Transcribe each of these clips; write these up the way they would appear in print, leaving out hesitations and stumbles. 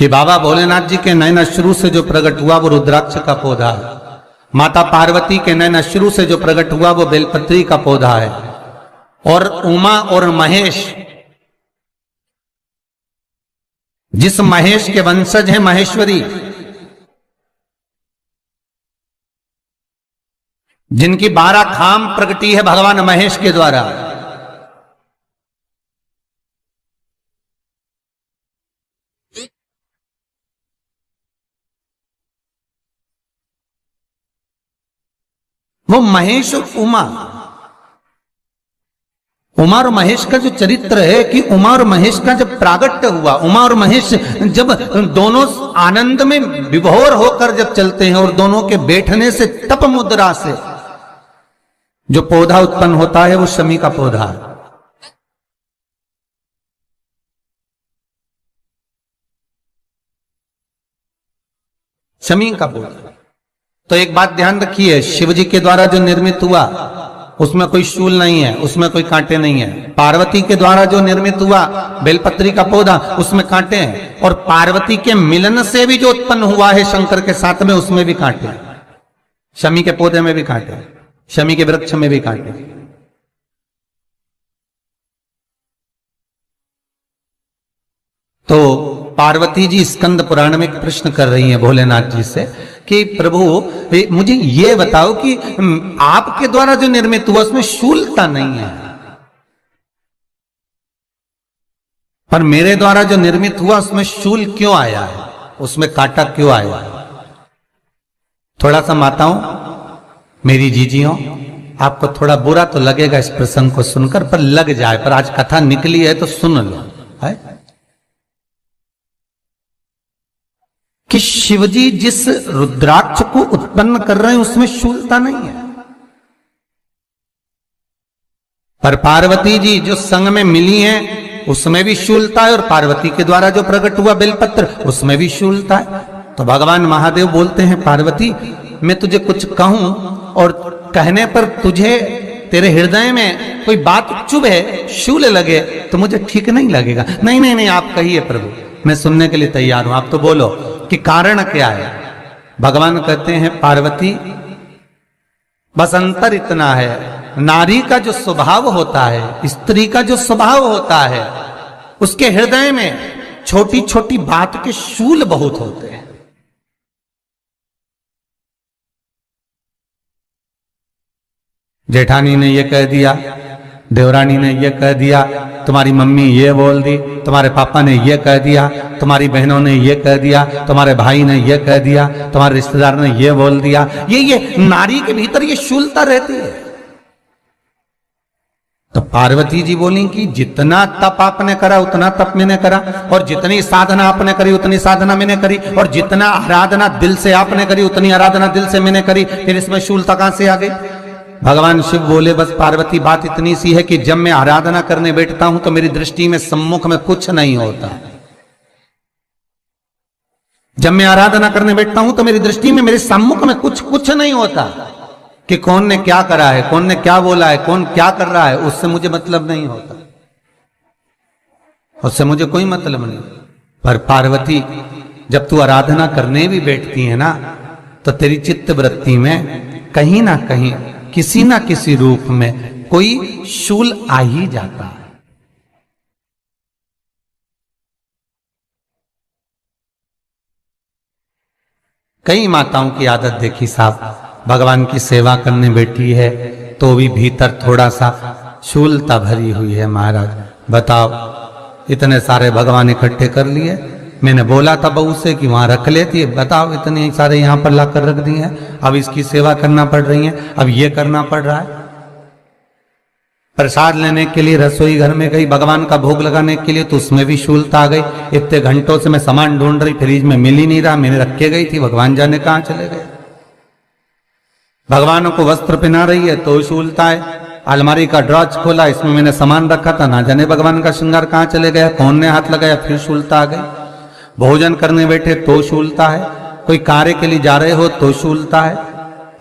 कि बाबा भोलेनाथ जी के नयन अश्रु से जो प्रकट हुआ वो रुद्राक्ष का पौधा है, माता पार्वती के नयन अश्रु से जो प्रकट हुआ वो बेलपत्री का पौधा है, और उमा और महेश, जिस महेश के वंशज है महेश्वरी, जिनकी 12 खाम प्रगटी है भगवान महेश के द्वारा, वो महेश और उमा और महेश का जो चरित्र है कि उमा और महेश का जब प्रागट्य हुआ, उमा और महेश जब दोनों आनंद में विभोर होकर जब चलते हैं और दोनों के बैठने से तप मुद्रा से जो पौधा उत्पन्न होता है वो शमी का पौधा है। शमी का पौधा। तो एक बात ध्यान रखिए, शिव जी के द्वारा जो निर्मित हुआ उसमें कोई शूल नहीं है, उसमें कोई कांटे नहीं है। पार्वती के द्वारा जो निर्मित हुआ बेलपत्री का पौधा, उसमें कांटे हैं, और पार्वती के मिलन से भी जो उत्पन्न हुआ है शंकर के साथ में, उसमें भी कांटे हैं। शमी के पौधे में भी कांटे, शमी के वृक्ष में भी कांटे। तो पार्वती जी स्कंद पुराण में एक प्रश्न कर रही हैं भोलेनाथ जी से कि प्रभु मुझे ये बताओ कि आपके द्वारा जो निर्मित हुआ उसमें शूलता नहीं है, पर मेरे द्वारा जो निर्मित हुआ उसमें शूल क्यों आया है, उसमें कांटा क्यों आया है? थोड़ा सा माताओं, मेरी जीजियों, आपको थोड़ा बुरा तो लगेगा इस प्रसंग को सुनकर, पर लग जाए, पर आज कथा निकली है तो सुन लो है कि शिवजी जिस रुद्राक्ष को उत्पन्न कर रहे हैं उसमें शूलता नहीं है, पर पार्वती जी जो संग में मिली हैं उसमें भी शूलता है, और पार्वती के द्वारा जो प्रकट हुआ बेलपत्र उसमें भी शूलता है। तो भगवान महादेव बोलते हैं, पार्वती मैं तुझे कुछ कहूं और कहने पर तुझे तेरे हृदय में कोई बात चुभे, शूल लगे तो मुझे ठीक नहीं लगेगा। नहीं नहीं नहीं, आप कहिए प्रभु, मैं सुनने के लिए तैयार हूं, आप तो बोलो कि कारण क्या है। भगवान कहते हैं, पार्वती बस अंतर इतना है, नारी का जो स्वभाव होता है, स्त्री का जो स्वभाव होता है, उसके हृदय में छोटी छोटी बात के शूल बहुत होते हैं। जेठानी ने ये कह दिया, देवरानी ने ये कह दिया, तुम्हारी मम्मी ये बोल दी, तुम्हारे पापा ने ये कह दिया, तुम्हारी बहनों ने ये कह दिया, तुम्हारे भाई ने ये कह दिया, तुम्हारे रिश्तेदार ने ये बोल दिया। ये नारी के भीतर ये शूलता रहती है। तो पार्वती जी बोली कि जितना तप आपने करा उतना तप मैंने करा, और जितनी साधना आपने करी उतनी साधना मैंने करी, और जितना आराधना दिल से आपने करी उतनी आराधना दिल से मैंने करी, फिर इसमें शूलता कहां से आ गई? भगवान शिव बोले, बस पार्वती बात इतनी सी है कि जब मैं आराधना करने बैठता हूं तो मेरी दृष्टि में सम्मुख में कुछ नहीं होता। जब मैं आराधना करने बैठता हूं तो मेरी दृष्टि में, मेरे सम्मुख में कुछ नहीं होता कि कौन ने क्या करा है, कौन ने क्या बोला है, कौन क्या कर रहा है, उससे मुझे मतलब नहीं होता, उससे मुझे कोई मतलब नहीं। पर पार्वती जब तू आराधना करने भी बैठती है ना, तो तेरी चित्त वृत्ति में कहीं ना कहीं किसी ना किसी रूप में कोई शूल आ ही जाता है। कई माताओं की आदत देखी साहब, भगवान की सेवा करने बैठी है तो भी भीतर थोड़ा सा शूलता भरी हुई है। महाराज बताओ, इतने सारे भगवान इकट्ठे कर लिए, मैंने बोला था बहू से कि वहां रख लेती है, बताओ इतने सारे यहां पर लाकर रख दिए हैं, अब इसकी सेवा करना पड़ रही है, अब ये करना पड़ रहा है। प्रसाद लेने के लिए रसोई घर में गई, भगवान का भोग लगाने के लिए, तो उसमें भी शूलता आ गई। इतने घंटों से मैं सामान ढूंढ रही, फ्रिज में मिल ही नहीं रहा, मैंने रख के गई थी, भगवान जाने कहां चले गए। भगवानों को वस्त्र पहना रही है तो शूलता है। अलमारी का ड्रॉज खोला, इसमें मैंने सामान रखा था, ना जाने भगवान का श्रृंगार कहां चले गया, कौन ने हाथ लगाया, फिर शूलता आ गई। भोजन करने बैठे तो शूलता है, कोई कार्य के लिए जा रहे हो तो शूलता है।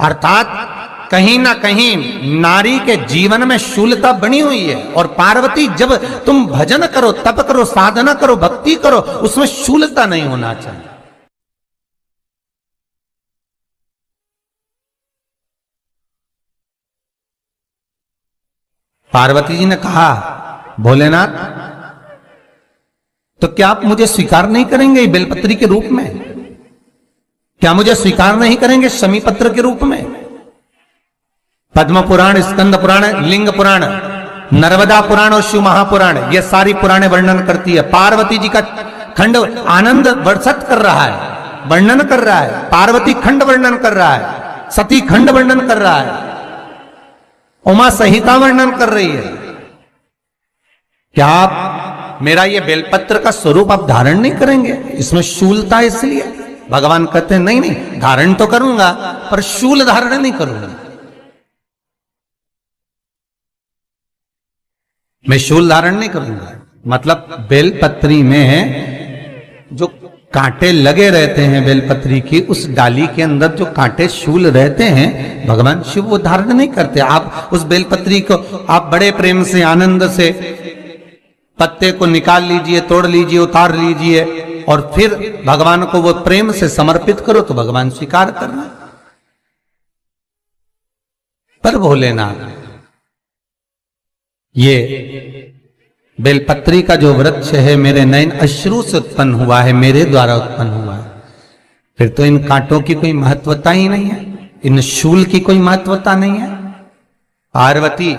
अर्थात कहीं ना कहीं नारी के जीवन में शूलता बनी हुई है। और पार्वती, जब तुम भजन करो, तप करो, साधना करो, भक्ति करो, उसमें शूलता नहीं होना चाहिए। पार्वती जी ने कहा, भोलेनाथ, तो क्या आप मुझे स्वीकार नहीं करेंगे बेलपत्री के रूप में? क्या मुझे स्वीकार नहीं करेंगे शमी पत्र के रूप में? पद्म पुराण, स्कंद पुराण, लिंग पुराण, नर्मदा पुराण और शिव महापुराण, ये सारी पुराणे वर्णन करती है। पार्वती जी का खंड आनंद वर्षित कर रहा है, वर्णन कर रहा है। पार्वती खंड वर्णन कर रहा है, सती खंड वर्णन कर रहा है, उमा संहिता वर्णन कर रही है। क्या आप मेरा ये बेलपत्र का स्वरूप आप धारण नहीं करेंगे? इसमें शूलता, इसलिए भगवान कहते हैं नहीं नहीं, धारण तो करूंगा पर शूल धारण नहीं करूंगा। मैं शूल धारण नहीं करूंगा, मतलब बेलपत्री में जो कांटे लगे रहते हैं बेलपत्री की, उस डाली के अंदर जो कांटे शूल रहते हैं, भगवान शिव वो धारण नहीं करते। आप उस बेलपत्री को आप बड़े प्रेम से, आनंद से पत्ते को निकाल लीजिए, तोड़ लीजिए, उतार लीजिए और फिर भगवान को वो प्रेम से समर्पित करो तो भगवान स्वीकार करना। पर भोलेनाथ, ये बेलपत्री का जो वृक्ष है मेरे नयन अश्रु से उत्पन्न हुआ है, मेरे द्वारा उत्पन्न हुआ है, फिर तो इन कांटों की कोई महत्वता ही नहीं है, इन शूल की कोई महत्वता नहीं है। पार्वती